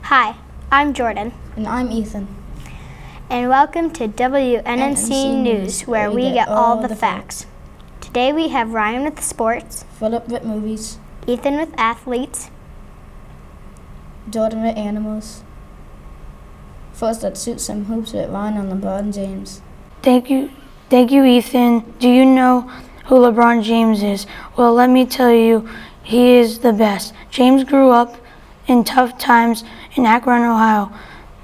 Hi, I'm Jordan. And I'm Ethan. And welcome to WNNC News, where we get all the facts. Today we have Ryan with sports, Philip with movies, Ethan with athletes, Jordan with animals. First, let's shoot some hoops with Ryan on LeBron James. Thank you, Ethan. Do you know who LeBron James is? Well, let me tell you, he is the best. James grew up in tough times in Akron, Ohio.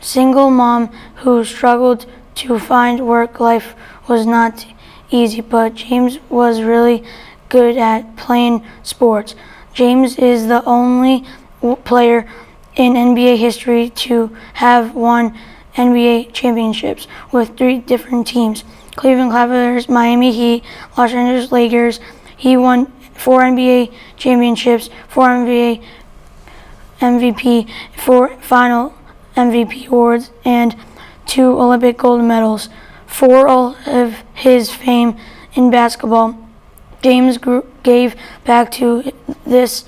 Single mom who struggled to find work. Life was not easy, but James was really good at playing sports. James is the only player in NBA history to have won NBA championships with 3 different teams: Cleveland Cavaliers, Miami Heat, Los Angeles Lakers. He won 4 NBA championships, 4 NBA MVP, 4 final MVP awards, and 2 Olympic gold medals. For all of his fame in basketball, James gave back to the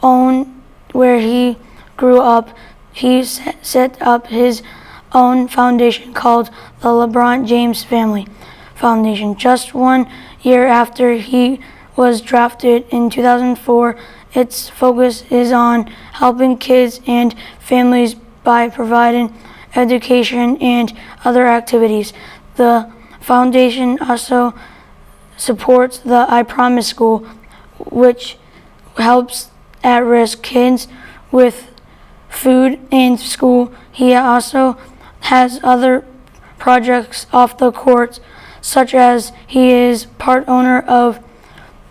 own where he grew up. He set up his own foundation called the LeBron James Family Foundation. Just 1 year after he was drafted in 2004, its focus is on helping kids and families by providing education and other activities. The foundation also supports the I Promise School, which helps at-risk kids with food and school. He also has other projects off the court, such as he is part owner of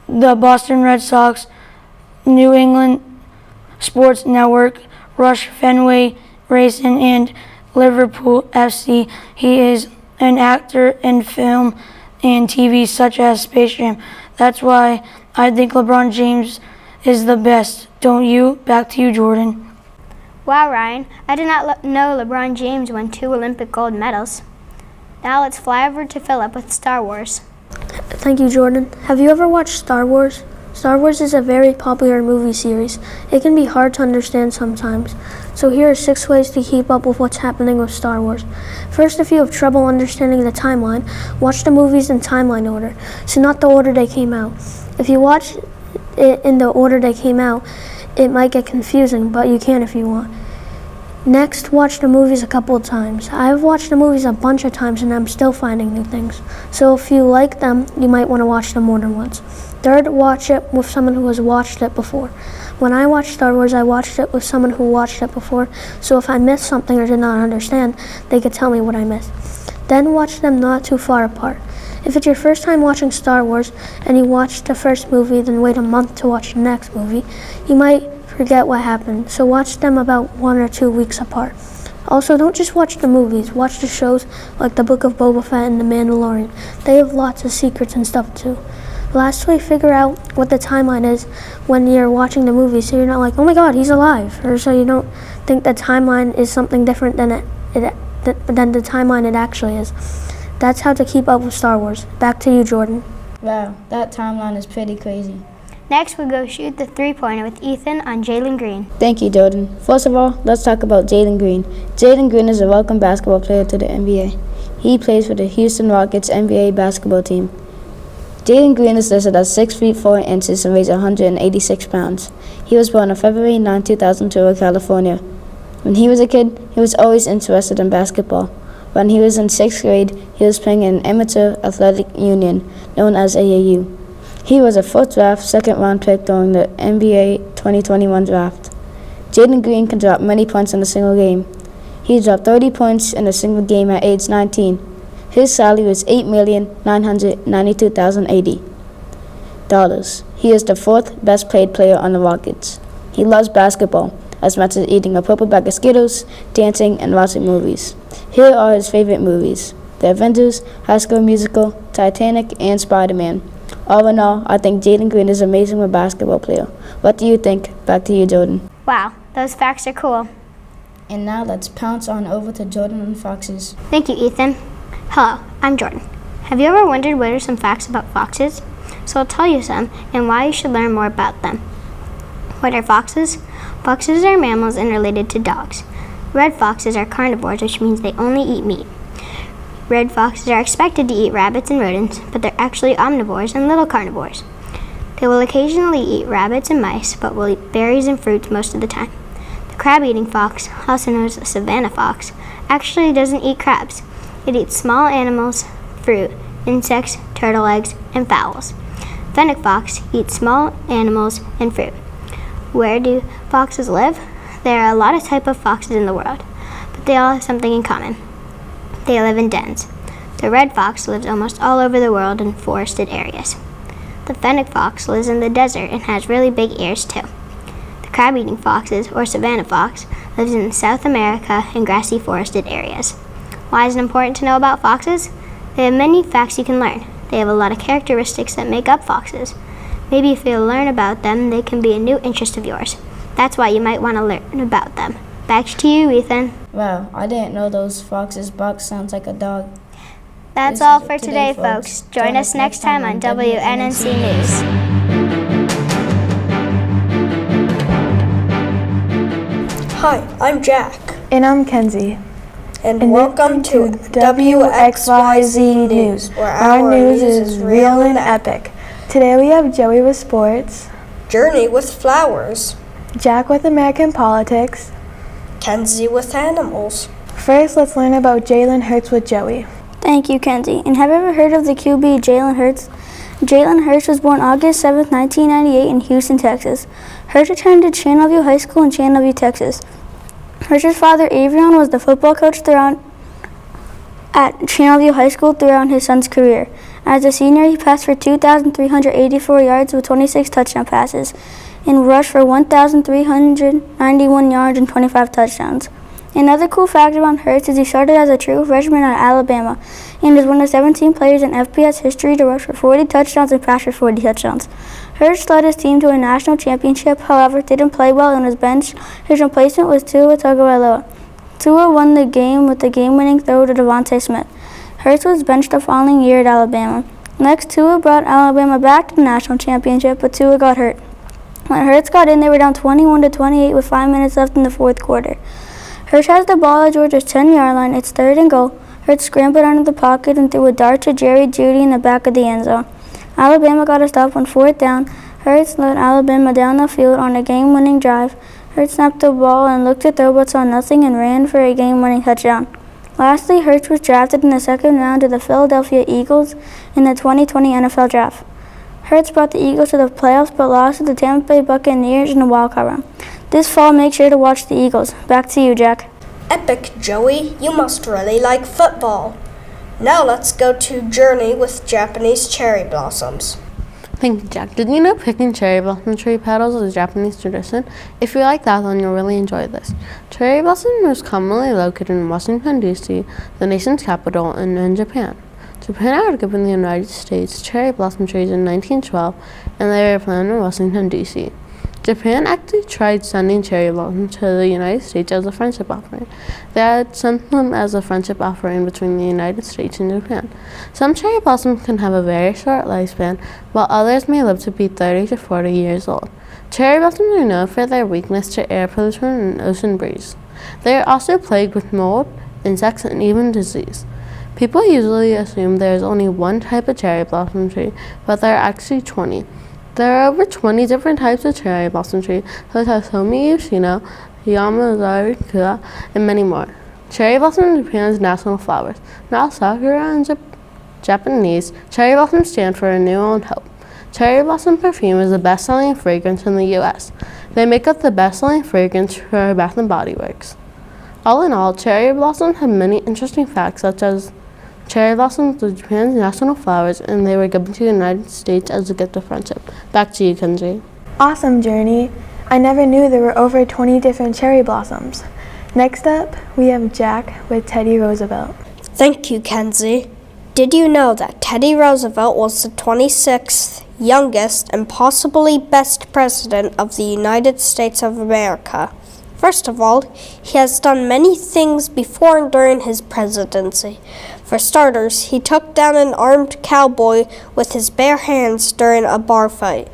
the Boston Red Sox, New England Sports Network, Rush Fenway Racing, and Liverpool FC. He is an actor in film and TV such as Space Jam. That's why I think LeBron James is the best. Don't you? Back to you, Jordan. Wow, Ryan, I did not know LeBron James won 2 Olympic gold medals. Now let's fly over to Philip with Star Wars. Thank you, Jordan. Have you ever watched Star Wars? Star Wars is a very popular movie series. It can be hard to understand sometimes. So here are 6 ways to keep up with what's happening with Star Wars. First, if you have trouble understanding the timeline, watch the movies in timeline order, so not the order they came out. If you watch it in the order they came out, it might get confusing, but you can if you want. Next, watch the movies a couple of times. I've watched the movies a bunch of times and I'm still finding new things. So if you like them, you might want to watch them more than once. Third, watch it with someone who has watched it before. When I watched Star Wars, I watched it with someone who watched it before, so if I missed something or did not understand, they could tell me what I missed. Then watch them not too far apart. If it's your first time watching Star Wars and you watch the first movie, then wait a month to watch the next movie, you might forget what happened, so watch them about 1 or 2 weeks apart. Also, don't just watch the movies, watch the shows like The Book of Boba Fett and The Mandalorian. They have lots of secrets and stuff too. Lastly, figure out what the timeline is when you're watching the movie, so you're not like, oh my god, he's alive, or so you don't think the timeline is something different than the timeline it actually is. That's how to keep up with Star Wars. Back to you, Jordan. Wow, that timeline is pretty crazy. Next, we'll go shoot the 3-pointer with Ethan on Jalen Green. Thank you, Jordan. First of all, let's talk about Jalen Green. Jalen Green is a welcome basketball player to the NBA. He plays for the Houston Rockets NBA basketball team. Jalen Green is listed as 6 feet 4 inches and weighs 186 pounds. He was born on February 9, 2002 in California. When he was a kid, he was always interested in basketball. When he was in 6th grade, he was playing in an amateur athletic union known as AAU. He was a 4th draft, 2nd round pick during the NBA 2021 draft. Jalen Green can drop many points in a single game. He dropped 30 points in a single game at age 19. His salary was $8,992,080. He is the 4th best paid player on the Rockets. He loves basketball as much as eating a purple bag of Skittles, dancing, and watching movies. Here are his favorite movies: The Avengers, High School Musical, Titanic, and Spider-Man. All in all, I think Jalen Green is amazing with basketball player. What do you think? Back to you, Jordan. Wow, those facts are cool. And now let's pounce on over to Jordan and Foxes. Thank you, Ethan. Hello, I'm Jordan. Have you ever wondered what are some facts about foxes? So I'll tell you some and why you should learn more about them. What are foxes? Foxes are mammals and related to dogs. Red foxes are carnivores, which means they only eat meat. Red foxes are expected to eat rabbits and rodents, but they're actually omnivores and little carnivores. They will occasionally eat rabbits and mice, but will eat berries and fruits most of the time. The crab-eating fox, also known as a savanna fox, actually doesn't eat crabs. It eats small animals, fruit, insects, turtle eggs, and fowls. Fennec fox eats small animals and fruit. Where do foxes live? There are a lot of types of foxes in the world, but they all have something in common. They live in dens. The red fox lives almost all over the world in forested areas. The fennec fox lives in the desert and has really big ears too. The crab-eating foxes, or savanna fox, lives in South America in grassy forested areas. Why is it important to know about foxes? They have many facts you can learn. They have a lot of characteristics that make up foxes. Maybe if you learn about them, they can be a new interest of yours. That's why you might want to learn about them. Back to you, Ethan. Wow, I didn't know those foxes bark sounds like a dog. That's all for today, folks. Join us next time on WNNC News. Hi, I'm Jack, And I'm Kenzie. and welcome to WXYZ News, where our news is real and epic. Today we have Joey with sports, Journey with flowers, Jack with American politics. Kenzie with animals. First, let's learn about Jalen Hurts with Joey. Thank you, Kenzie. And have you ever heard of the QB Jalen Hurts? Jalen Hurts was born August 7, 1998 in Houston, Texas. Hurts attended Channelview High School in Channelview, Texas. Hurts' father, Avion, was the football coach at Channelview High School throughout his son's career. As a senior, he passed for 2,384 yards with 26 touchdown passes and rushed for 1,391 yards and 25 touchdowns. Another cool fact about Hurts is he started as a true freshman at Alabama and is one of 17 players in FBS history to rush for 40 touchdowns and pass for 40 touchdowns. Hurts led his team to a national championship, however, didn't play well and was benched. His replacement was Tua Tagovailoa. Tua won the game with the game-winning throw to Devontae Smith. Hurts was benched the following year at Alabama. Next, Tua brought Alabama back to the national championship, but Tua got hurt. When Hurts got in, they were down 21-28 with 5 minutes left in the fourth quarter. Hurts has the ball at Georgia's 10-yard line. It's 3rd and goal. Hurts scrambled out of the pocket and threw a dart to Jerry Jeudy in the back of the end zone. Alabama got a stop on 4th down. Hurts led Alabama down the field on a game-winning drive. Hurts snapped the ball and looked to throw but saw nothing and ran for a game-winning touchdown. Lastly, Hurts was drafted in the 2nd round to the Philadelphia Eagles in the 2020 NFL Draft. Hurts brought the Eagles to the playoffs but lost to the Tampa Bay Buccaneers in the wildcard round. This fall, make sure to watch the Eagles. Back to you, Jack. Epic, Joey, you must really like football. Now let's go to Journey with Japanese cherry blossoms. Thank you, Jack. Did you know picking cherry blossom tree petals is a Japanese tradition? If you like that, then you'll really enjoy this. Cherry blossom is commonly located in Washington, D.C., the nation's capital, and in Japan. Japan had given the United States cherry blossom trees in 1912, and they were planted in Washington, D.C. Japan actually tried sending cherry blossoms to the United States as a friendship offering. They had sent them as a friendship offering between the United States and Japan. Some cherry blossoms can have a very short lifespan, while others may live to be 30 to 40 years old. Cherry blossoms are known for their weakness to air pollution and ocean breeze. They are also plagued with mold, insects, and even disease. People usually assume there is only one type of cherry blossom tree, but there are actually 20. There are over 20 different types of cherry blossom trees, such as Homi Yoshino, Yamazari Kura, and many more. Cherry blossom is Japan's national flowers. Now, sakura in Japanese, cherry blossoms stand for renewal and hope. Cherry blossom perfume is the best-selling fragrance in the U.S. They make up the best-selling fragrance for Bath & Body Works. All in all, cherry blossoms have many interesting facts, such as cherry blossoms are Japan's national flowers, and they were given to the United States as a gift of friendship. Back to you, Kenzie. Awesome, Journey. I never knew there were over 20 different cherry blossoms. Next up, we have Jack with Teddy Roosevelt. Thank you, Kenzie. Did you know that Teddy Roosevelt was the 26th youngest and possibly best president of the United States of America? First of all, he has done many things before and during his presidency. For starters, he took down an armed cowboy with his bare hands during a bar fight.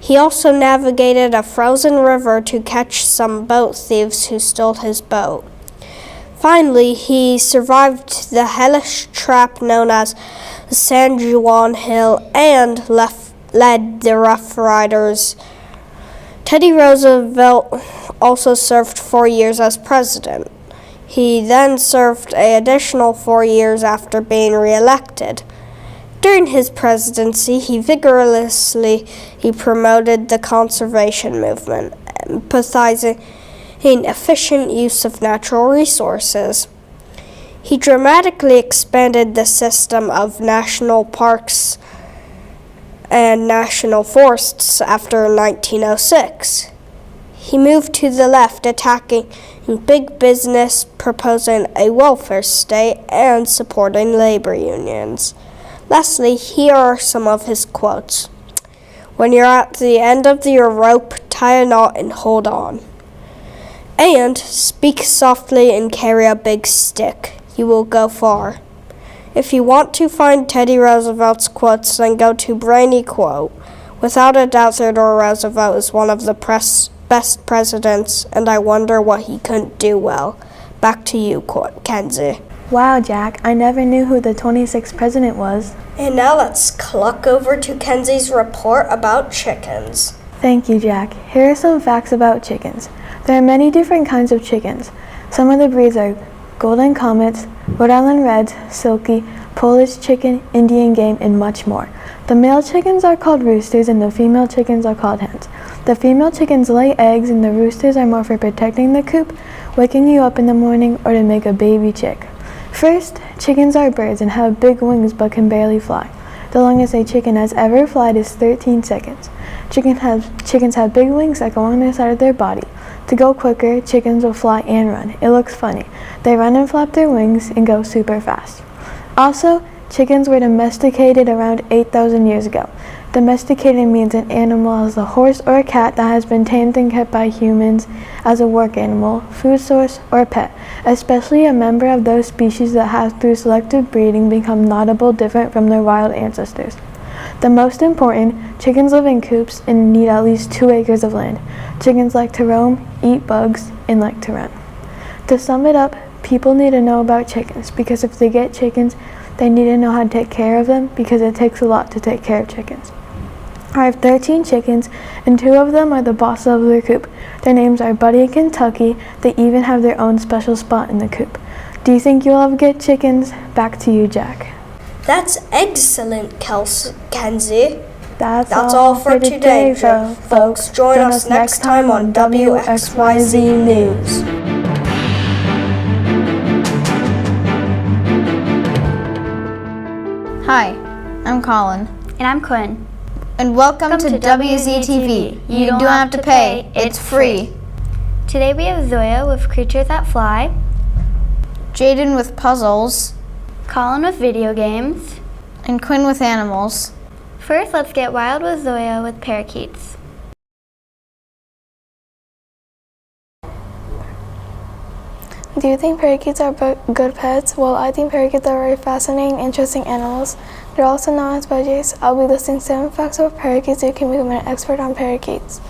He also navigated a frozen river to catch some boat thieves who stole his boat. Finally, he survived the hellish trap known as San Juan Hill and led the Rough Riders. Teddy Roosevelt also served 4 years as president. He then served an additional 4 years after being reelected. During his presidency, he vigorously promoted the conservation movement, emphasizing efficient use of natural resources. He dramatically expanded the system of national parks and national forests after 1906. He moved to the left, attacking big business, proposing a welfare state, and supporting labor unions. Lastly, here are some of his quotes. When you're at the end of your rope, tie a knot and hold on. And speak softly and carry a big stick. You will go far. If you want to find Teddy Roosevelt's quotes, then go to Brainy Quote. Without a doubt, Theodore Roosevelt is one of the best presidents, and I wonder what he couldn't do well. Back to you, Kenzie. Wow, Jack, I never knew who the 26th president was. And now let's cluck over to Kenzie's report about chickens. Thank you, Jack. Here are some facts about chickens. There are many different kinds of chickens. Some of the breeds are Golden Comets, Rhode Island Reds, Silky, Polish chicken, Indian game, and much more. The male chickens are called roosters and the female chickens are called hens. The female chickens lay eggs and the roosters are more for protecting the coop, waking you up in the morning, or to make a baby chick. First, chickens are birds and have big wings but can barely fly. The longest a chicken has ever flown is 13 seconds. Chickens have big wings that go on the side of their body. To go quicker, chickens will fly and run. It looks funny. They run and flap their wings and go super fast. Also, chickens were domesticated around 8,000 years ago. Domesticated means an animal as a horse or a cat that has been tamed and kept by humans as a work animal, food source, or pet, especially a member of those species that have through selective breeding become notable different from their wild ancestors. The most important, chickens live in coops and need at least 2 acres of land. Chickens like to roam, eat bugs, and like to run. To sum it up, people need to know about chickens because if they get chickens, they need to know how to take care of them because it takes a lot to take care of chickens. I have 13 chickens and 2 of them are the boss of their coop. Their names are Buddy and Kentucky. They even have their own special spot in the coop. Do you think you'll ever get chickens? Back to you, Jack. That's excellent, Kenzie. That's all for today, folks. Join us next time on WXYZ News. Hi, I'm Colin. And I'm Quinn. And welcome to WZTV. You don't have to pay, it's free. Today we have Zoya with Creatures That Fly, Jaden with puzzles, Colin with video games, and Quinn with animals. First, let's get wild with Zoya with parakeets. Do you think parakeets are good pets? Well, I think parakeets are very fascinating, interesting animals. They're also known as budgies. I'll be listing 7 facts about parakeets so you can become an expert on parakeets.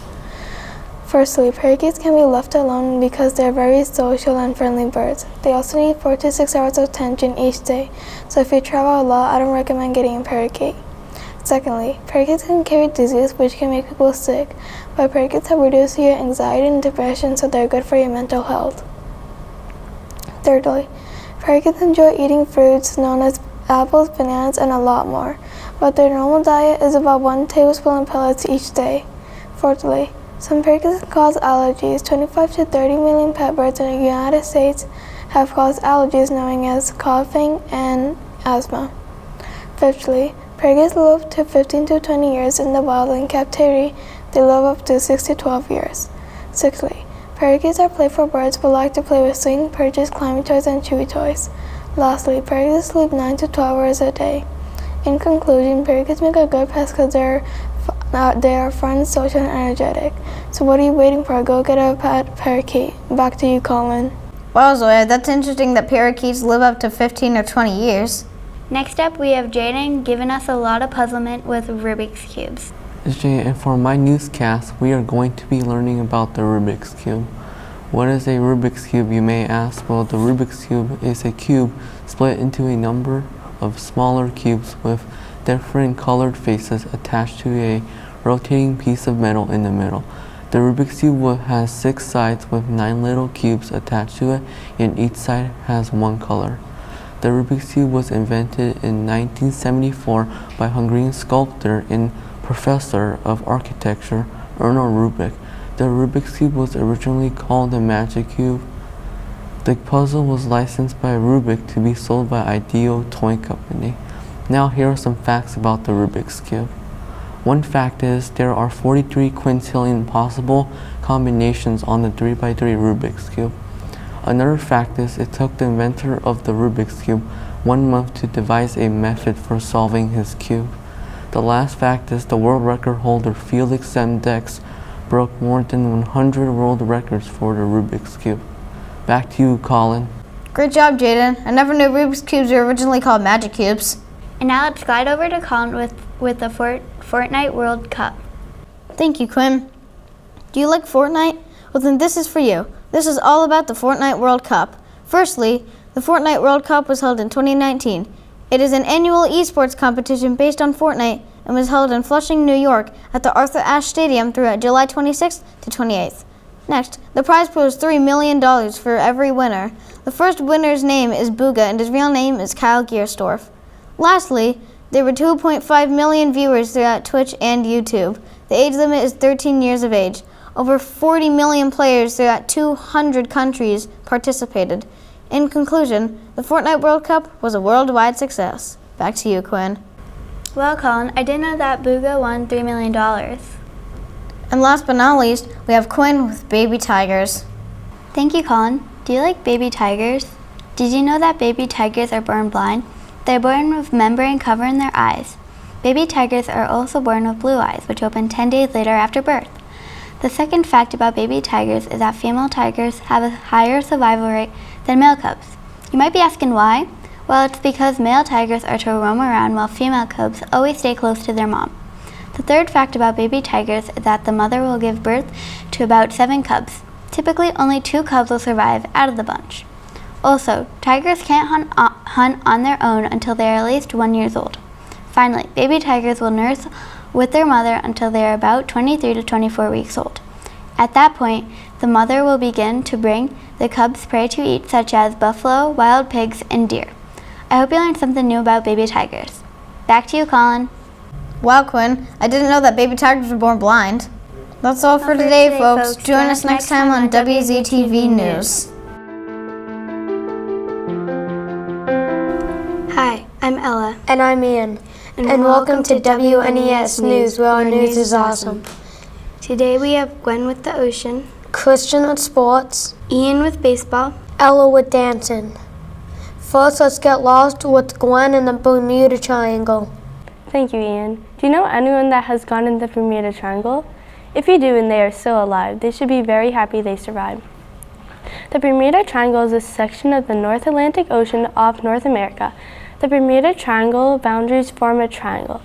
Firstly, parakeets can be left alone because they're very social and friendly birds. They also need 4 to 6 hours of attention each day, so if you travel a lot, I don't recommend getting a parakeet. Secondly, parakeets can carry disease which can make people sick, but parakeets help reduce your anxiety and depression, so they're good for your mental health. Thirdly, parakeets enjoy eating fruits known as apples, bananas, and a lot more, but their normal diet is about 1 tablespoon of pellets each day. Fourthly, some parakeets can cause allergies. 25 to 30 million pet birds in the United States have caused allergies known as coughing and asthma. Fifthly, parakeets live up to 15 to 20 years in the wild. In captivity, they live up to 6 to 12 years. Sixthly, parakeets are playful birds but like to play with swing, perches, climbing toys, and chewy toys. Lastly, parakeets sleep 9 to 12 hours a day. In conclusion, parakeets make a good pet because they are fun, social, and energetic. So what are you waiting for? Go get a pet parakeet. Back to you, Colin. Wow, Zoya, that's interesting that parakeets live up to 15 or 20 years. Next up, we have Jaden giving us a lot of puzzlement with Rubik's Cubes. Jay, and for my newscast, we are going to be learning about the Rubik's Cube. What is a Rubik's Cube, you may ask? Well, the Rubik's Cube is a cube split into a number of smaller cubes with different colored faces attached to a rotating piece of metal in the middle. The Rubik's Cube has 6 sides with 9 little cubes attached to it, and each side has one color. The Rubik's Cube was invented in 1974 by Hungarian sculptor and professor of architecture Erno Rubik. The Rubik's Cube was originally called the Magic Cube. The puzzle was licensed by Rubik to be sold by Ideal Toy Company. Now here are some facts about the Rubik's Cube. One fact is there are 43 quintillion possible combinations on the 3x3 Rubik's Cube. Another fact is it took the inventor of the Rubik's Cube 1 month to devise a method for solving his cube. The last fact is the world record holder Felix Zemdex broke more than 100 world records for the Rubik's Cube. Back to you, Colin. Great job, Jaden. I never knew Rubik's Cubes were originally called Magic Cubes. And now let's glide over to Colin with the Fortnite World Cup. Thank you, Quinn. Do you like Fortnite? Well, then this is for you. This is all about the Fortnite World Cup. Firstly, the Fortnite World Cup was held in 2019. It is an annual esports competition based on Fortnite and was held in Flushing, New York at the Arthur Ashe Stadium throughout July 26th to 28th. Next, the prize pool is $3 million for every winner. The first winner's name is Booga and his real name is Kyle Giersdorf. Lastly, there were 2.5 million viewers throughout Twitch and YouTube. The age limit is 13 years of age. Over 40 million players throughout 200 countries participated. In conclusion, the Fortnite World Cup was a worldwide success. Back to you, Quinn. Well, Colin, I didn't know that Booga won $3 million. And last but not least, we have Quinn with baby tigers. Thank you, Colin. Do you like baby tigers? Did you know that baby tigers are born blind? They're born with membrane covering their eyes. Baby tigers are also born with blue eyes, which open 10 days later after birth. The second fact about baby tigers is that female tigers have a higher survival rate than male cubs. You might be asking why? Well, it's because male tigers are to roam around while female cubs always stay close to their mom. The third fact about baby tigers is that the mother will give birth to about 7 cubs. Typically, only 2 cubs will survive out of the bunch. Also, tigers can't hunt on their own until they are at least 1 year old. Finally, baby tigers will nurse with their mother until they are about 23 to 24 weeks old. At that point, the mother will begin to bring the cubs prey to eat, such as buffalo, wild pigs, and deer. I hope you learned something new about baby tigers. Back to you, Colin. Wow, Quinn, I didn't know that baby tigers were born blind. That's all for today, folks. Join us next time on WZTV News. Hi, I'm Ella. And I'm Ian. And welcome to WNES News, where our news is awesome. Today we have Gwen with the ocean, Christian with sports, Ian with baseball, Ella with dancing. First, let's get lost with Gwen in the Bermuda Triangle. Thank you, Ian. Do you know anyone that has gone in the Bermuda Triangle? If you do and they are still alive, they should be very happy they survived. The Bermuda Triangle is a section of the North Atlantic Ocean off North America. The Bermuda Triangle boundaries form a triangle.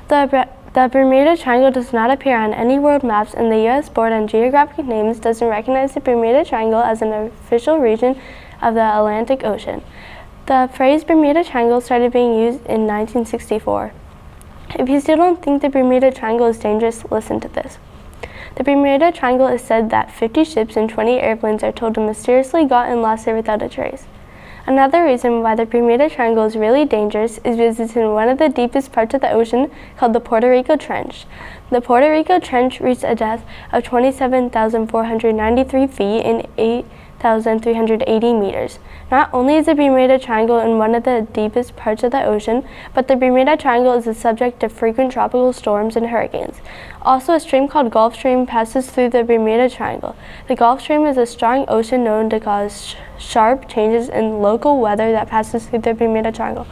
The Bermuda Triangle does not appear on any world maps, and the U.S. Board on Geographic Names doesn't recognize the Bermuda Triangle as an official region of the Atlantic Ocean. The phrase Bermuda Triangle started being used in 1964. If you still don't think the Bermuda Triangle is dangerous, listen to this. The Bermuda Triangle is said that 50 ships and 20 airplanes are told to mysteriously got and lost there without a trace. Another reason why the Bermuda Triangle is really dangerous is because it's in one of the deepest parts of the ocean called the Puerto Rico Trench. The Puerto Rico Trench reached a depth of 27,493 feet and 1,380 meters. Not only is the Bermuda Triangle in one of the deepest parts of the ocean, but the Bermuda Triangle is the subject of frequent tropical storms and hurricanes. Also, a stream called Gulf Stream passes through the Bermuda Triangle. The Gulf Stream is a strong ocean known to cause sharp changes in local weather that passes through the Bermuda Triangle.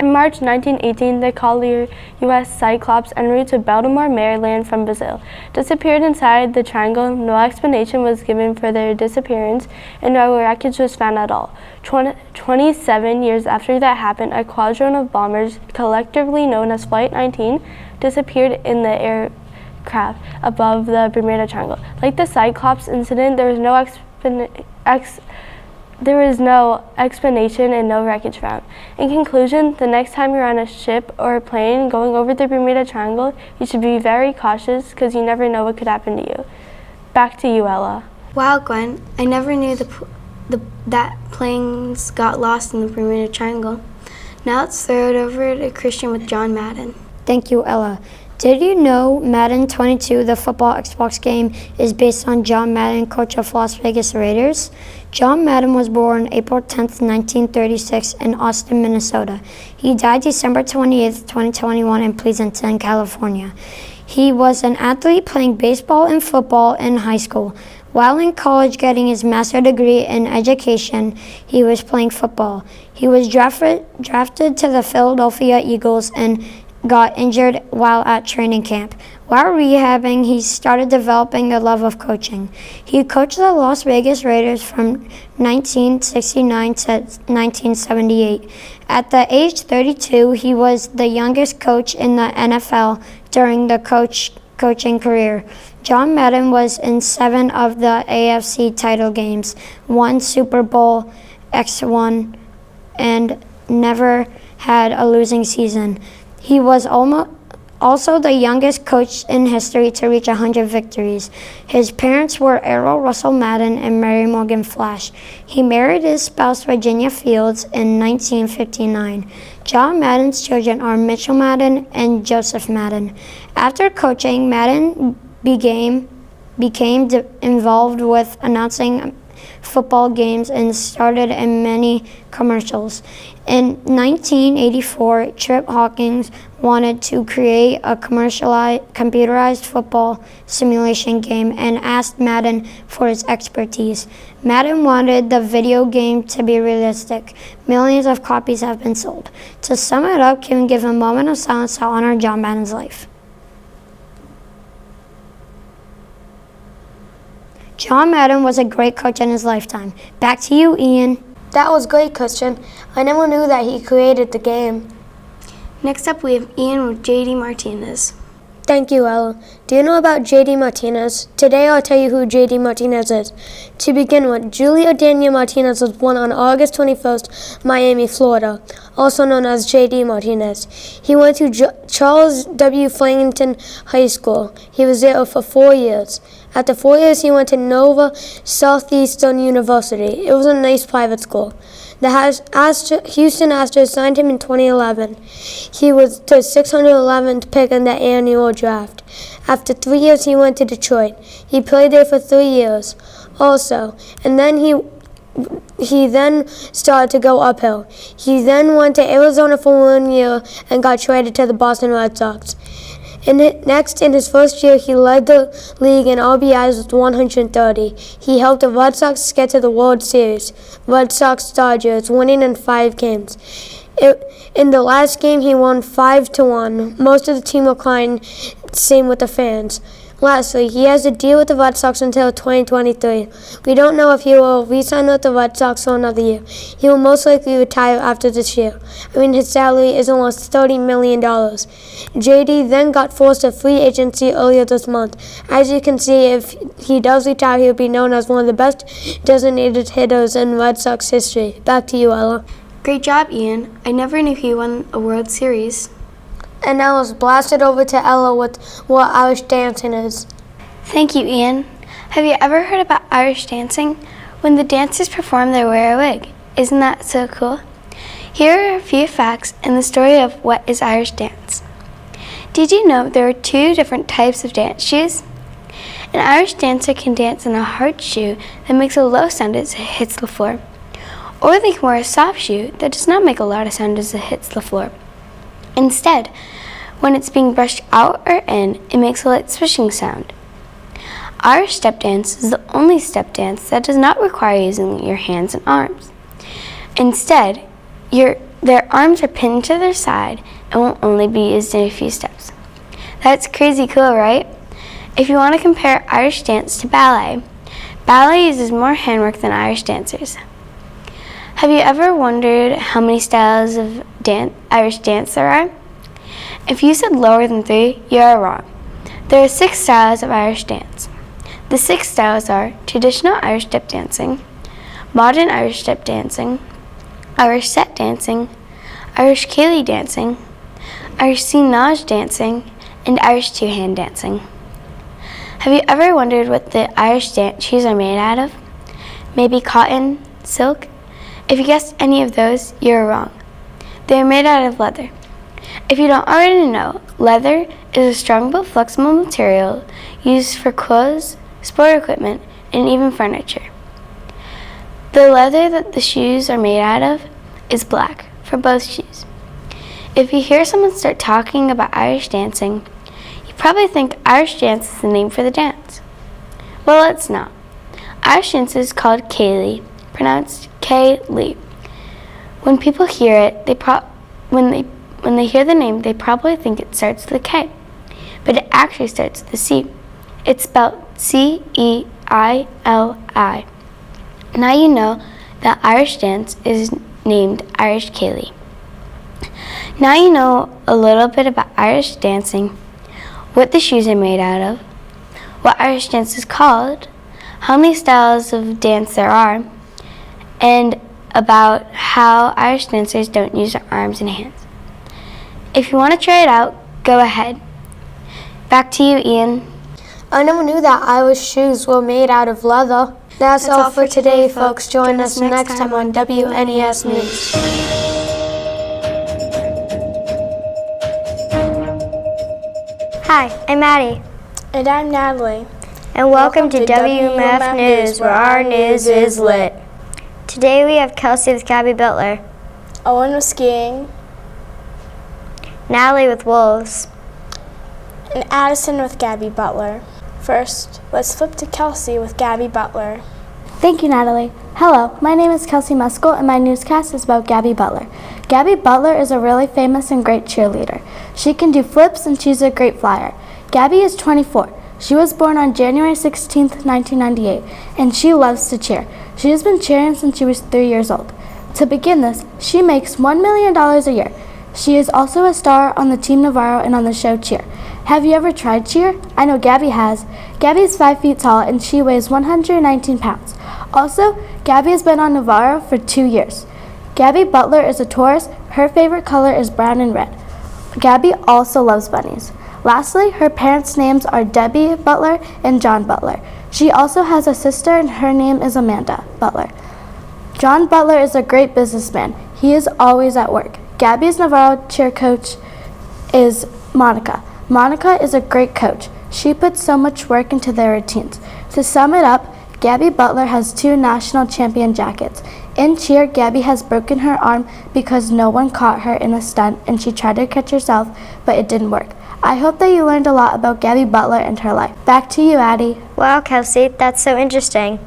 In March 1918, the collier U.S. Cyclops en route to Baltimore, Maryland from Brazil disappeared inside the triangle. No explanation was given for their disappearance, and no wreckage was found at all. 27 years after that happened, a squadron of bombers, collectively known as Flight 19, disappeared in the aircraft above the Bermuda Triangle. Like the Cyclops incident, there was no explanation and no wreckage found. In conclusion, the next time you're on a ship or a plane going over the Bermuda Triangle, you should be very cautious because you never know what could happen to you. Back to you, Ella. Wow, Gwen, I never knew that planes got lost in the Bermuda Triangle. Now let's throw it over to Christian with John Madden. Thank you, Ella. Did you know Madden 22, the football Xbox game, is based on John Madden, coach of Las Vegas Raiders? John Madden was born April 10, 1936 in Austin, Minnesota. He died December 28, 2021 in Pleasanton, California. He was an athlete playing baseball and football in high school. While in college getting his master's degree in education, he was playing football. He was drafted to the Philadelphia Eagles and got injured while at training camp. While rehabbing, he started developing a love of coaching. He coached the Las Vegas Raiders from 1969 to 1978. At the age 32, he was the youngest coach in the NFL during the coaching career. John Madden was in 7 of the AFC title games, 1 Super Bowl X1, and never had a losing season. He was also the youngest coach in history to reach 100 victories. His parents were Errol Russell Madden and Mary Morgan Flash. He married his spouse Virginia Fields in 1959. John Madden's children are Mitchell Madden and Joseph Madden. After coaching, Madden became involved with announcing football games and started in many commercials. In 1984, Trip Hawkins wanted to create a computerized football simulation game and asked Madden for his expertise. Madden wanted the video game to be realistic. Millions of copies have been sold. To sum it up, can we give a moment of silence to honor John Madden's life? John Madden was a great coach in his lifetime. Back to you, Ian. That was great, Christian. I never knew that he created the game. Next up, we have Ian with J.D. Martinez. Thank you, Ella. Do you know about J.D. Martinez? Today I'll tell you who J.D. Martinez is. To begin with, Julio Daniel Martinez was born on August 21st, Miami, Florida, also known as J.D. Martinez. He went to Charles W. Flemington High School. He was there for 4 years. After 4 years, he went to Nova Southeastern University. It was a nice private school. The Houston Astros signed him in 2011. He was the 611th pick in the annual draft. After 3 years, he went to Detroit. He played there for 3 years also, and then he then started to go uphill. He then went to Arizona for 1 year and got traded to the Boston Red Sox. In his first year, he led the league in RBIs with 130. He helped the Red Sox get to the World Series. Red Sox-Dodgers, winning in 5 games. In the last game, he won 5-1. Most of the team were crying, same with the fans. Lastly, he has a deal with the Red Sox until 2023. We don't know if he will re-sign with the Red Sox for another year. He will most likely retire after this year. His salary is almost $30 million. JD then got forced to free agency earlier this month. As you can see, if he does retire, he will be known as one of the best designated hitters in Red Sox history. Back to you, Ella. Great job, Ian. I never knew he won a World Series. And now let's blast it over to Ella with what Irish dancing is. Thank you, Ian. Have you ever heard about Irish dancing? When the dancers perform, they wear a wig. Isn't that so cool? Here are a few facts in the story of what is Irish dance. Did you know there are 2 different types of dance shoes? An Irish dancer can dance in a hard shoe that makes a low sound as it hits the floor. Or they can wear a soft shoe that does not make a loud sound as it hits the floor. Instead, when it's being brushed out or in, it makes a light swishing sound. Irish step dance is the only step dance that does not require using your hands and arms. Instead, their arms are pinned to their side and will only be used in a few steps. That's crazy cool, right? If you want to compare Irish dance to ballet, ballet uses more handwork than Irish dancers. Have you ever wondered how many styles of Irish dance there are? If you said lower than 3, you are wrong. There are 6 styles of Irish dance. The 6 styles are traditional Irish step dancing, modern Irish step dancing, Irish set dancing, Irish ceilidh dancing, Irish sináid dancing, and Irish two-hand dancing. Have you ever wondered what the Irish dance shoes are made out of? Maybe cotton, silk? If you guessed any of those, you're wrong. They are made out of leather. If you don't already know, leather is a strong but flexible material used for clothes, sport equipment, and even furniture. The leather that the shoes are made out of is black for both shoes. If you hear someone start talking about Irish dancing, you probably think Irish dance is the name for the dance. Well, it's not. Irish dance is called ceilidh, pronounced K-Lee. When people hear it, when they hear the name, they probably think it starts with a K, but it actually starts with a C. It's spelled C-E-I-L-I. Now you know that Irish dance is named Irish ceilidh. Now you know a little bit about Irish dancing, what the shoes are made out of, what Irish dance is called, how many styles of dance there are, and about how Irish dancers don't use their arms and hands. If you want to try it out, go ahead. Back to you, Ian. I never knew that Irish shoes were made out of leather. That's all for today, folks. Join us next time on WNES News. Hi, I'm Maddie. And I'm Natalie. And welcome to WMF News, where our news is lit. Today we have Kelsey with Gabby Butler, Owen with skiing, Natalie with wolves, and Addison with Gabby Butler. First, let's flip to Kelsey with Gabby Butler. Thank you, Natalie. Hello, my name is Kelsey Muskell, and my newscast is about Gabby Butler. Gabby Butler is a really famous and great cheerleader. She can do flips, and she's a great flyer. Gabby is 24. She was born on January 16, 1998, and she loves to cheer. She has been cheering since she was 3 years old. To begin this, she makes $1 million a year. She is also a star on the Team Navarro and on the show Cheer. Have you ever tried cheer? I know Gabby has. Gabby is 5 feet tall and she weighs 119 pounds. Also, Gabby has been on Navarro for 2 years. Gabby Butler is a Taurus. Her favorite color is brown and red. Gabby also loves bunnies. Lastly, her parents' names are Debbie Butler and John Butler. She also has a sister and her name is Amanda Butler. John Butler is a great businessman. He is always at work. Gabby's Navarro cheer coach is Monica. Monica is a great coach. She puts so much work into their routines. To sum it up, Gabby Butler has 2 national champion jackets. In cheer, Gabby has broken her arm because no one caught her in a stunt and she tried to catch herself, but it didn't work. I hope that you learned a lot about Gabby Butler and her life. Back to you, Addie. Wow, Kelsey, that's so interesting.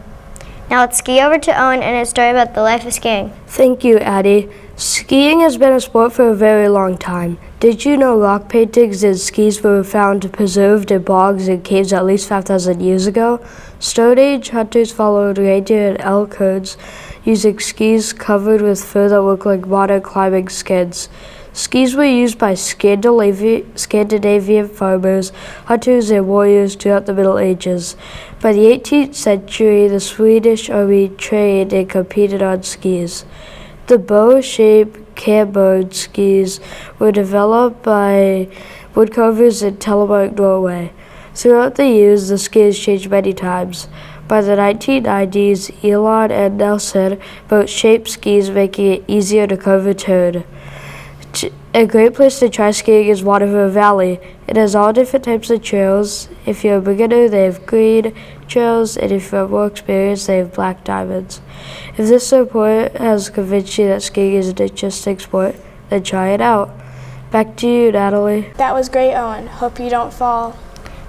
Now let's ski over to Owen and his story about the life of skiing. Thank you, Addie. Skiing has been a sport for a very long time. Did you know rock paintings and skis were found preserved in bogs and caves at least 5,000 years ago? Stone Age hunters followed reindeer and elk herds using skis covered with fur that looked like modern climbing skins. Skis were used by Scandinavian farmers, hunters, and warriors throughout the Middle Ages. By the 18th century, the Swedish army trained and competed on skis. The bow-shaped cambered skis were developed by woodcarvers in Telemark, Norway. Throughout the years, the skis changed many times. By the 1990s, Elon and Nelson built shaped skis, making it easier to carve a turn. A great place to try skiing is Waterville Valley. It has all different types of trails. If you're a beginner, they have green trails, and if you're more experienced, they have black diamonds. If this report has convinced you that skiing is an interesting sport, then try it out. Back to you, Natalie. That was great, Owen. Hope you don't fall.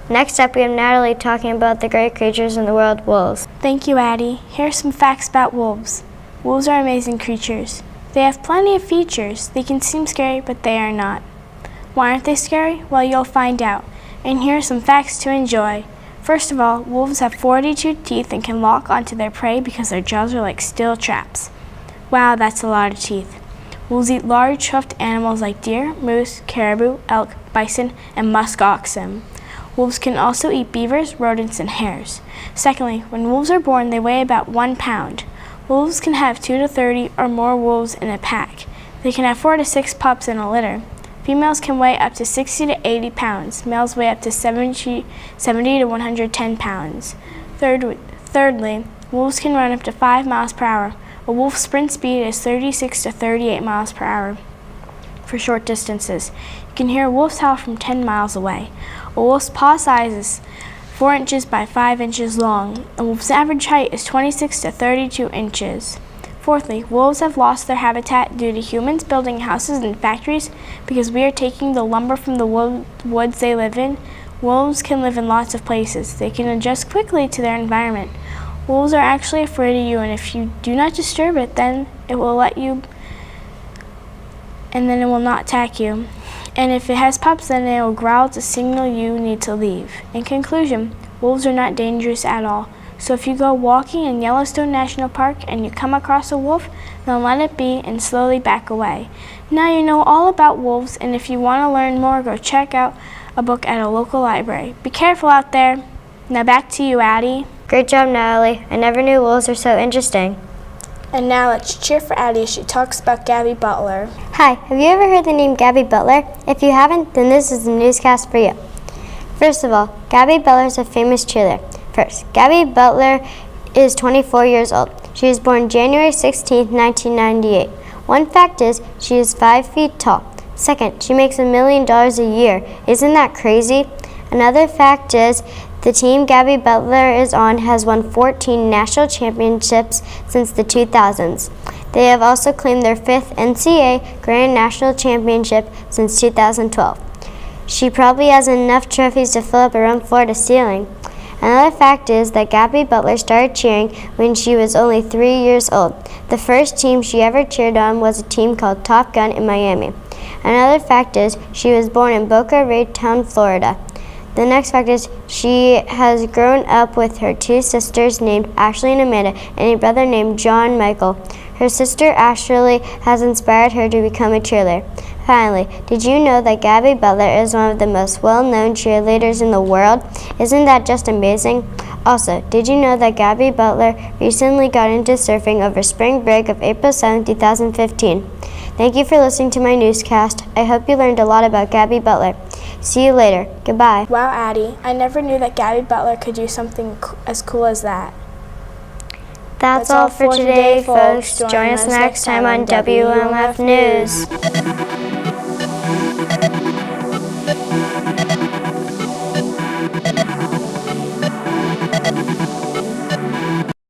Next up, we have Natalie talking about the great creatures in the world, wolves. Thank you, Addie. Here are some facts about wolves. Wolves are amazing creatures. They have plenty of features. They can seem scary, but they are not. Why aren't they scary? Well, you'll find out. And here are some facts to enjoy. First of all, wolves have 42 teeth and can lock onto their prey because their jaws are like steel traps. Wow, that's a lot of teeth. Wolves eat large, hoofed animals like deer, moose, caribou, elk, bison, and musk oxen. Wolves can also eat beavers, rodents, and hares. Secondly, when wolves are born, they weigh about 1 pound. Wolves can have 2 to 30 or more wolves in a pack. They can have 4 to 6 pups in a litter. Females can weigh up to 60 to 80 pounds. Males weigh up to 70 to 110 pounds. Thirdly, wolves can run up to 5 miles per hour. A wolf's sprint speed is 36 to 38 miles per hour for short distances. You can hear a wolf's howl from 10 miles away. A wolf's paw size is 4 inches by 5 inches long. A wolf's average height is 26 to 32 inches. Fourthly, wolves have lost their habitat due to humans building houses and factories because we are taking the lumber from the woods they live in. Wolves can live in lots of places. They can adjust quickly to their environment. Wolves are actually afraid of you, and if you do not disturb it, then it will let you, and then it will not attack you. And if it has pups, then it will growl to signal you need to leave. In conclusion, wolves are not dangerous at all. So if you go walking in Yellowstone National Park and you come across a wolf, then let it be and slowly back away. Now you know all about wolves, and if you want to learn more, go check out a book at a local library. Be careful out there. Now back to you, Addie. Great job, Natalie. I never knew wolves were so interesting. And now let's cheer for Addie as she talks about Gabby Butler. Hi, have you ever heard the name Gabby Butler? If you haven't, then this is the newscast for you. First of all, Gabby Butler is a famous cheerleader. First, Gabby Butler is 24 years old. She was born January 16, 1998. One fact is, she is 5 feet tall. Second, she makes $1 million a year. Isn't that crazy? Another fact is, the team Gabby Butler is on has won 14 national championships since the 2000s. They have also claimed their 5th NCAA Grand National Championship since 2012. She probably has enough trophies to fill up her own floor to ceiling. Another fact is that Gabby Butler started cheering when she was only 3 years old. The first team she ever cheered on was a team called Top Gun in Miami. Another fact is she was born in Boca Raton, Florida. The next fact is she has grown up with her 2 sisters named Ashley and Amanda and a brother named John Michael. Her sister Ashley has inspired her to become a cheerleader. Finally, did you know that Gabby Butler is one of the most well-known cheerleaders in the world? Isn't that just amazing? Also, did you know that Gabby Butler recently got into surfing over spring break of April 7, 2015? Thank you for listening to my newscast. I hope you learned a lot about Gabby Butler. See you later. Goodbye. Wow, Addie, I never knew that Gabby Butler could do something as cool as that. That's all for today, folks. Join us next time on WMF News.